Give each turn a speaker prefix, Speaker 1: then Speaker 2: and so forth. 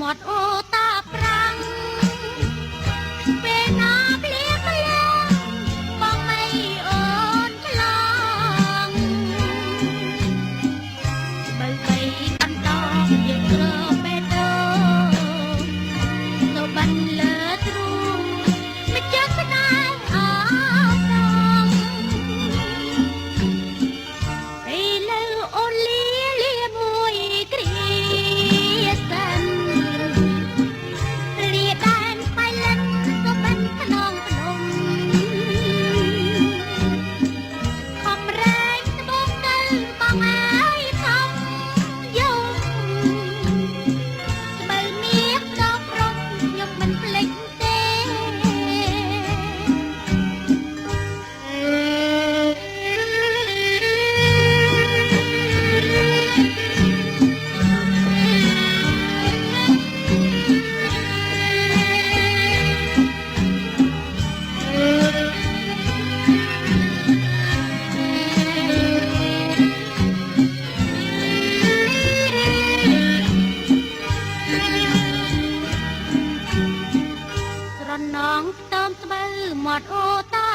Speaker 1: មាត់អូតាប្រាំងពេលណាភ្លៀងភ្លៀងបងមិនអូនឆ្លងបើបីកណ្ដងយើងរបេះដូងទៅបានលើទ្រូងមិនចេះស្ដាយអរងពេលលើអូនលាមួយគ្រាសិនលាដែនបៃលិនក៏បានខ្នងភ្នំខំរែងត្បូងកិលបងអើយខំយំស្បើមៀកដល់ព្រំខ្ញុំមិនភ្លេចទេស្រណងខ្ទមស្បូវមាត់អូតា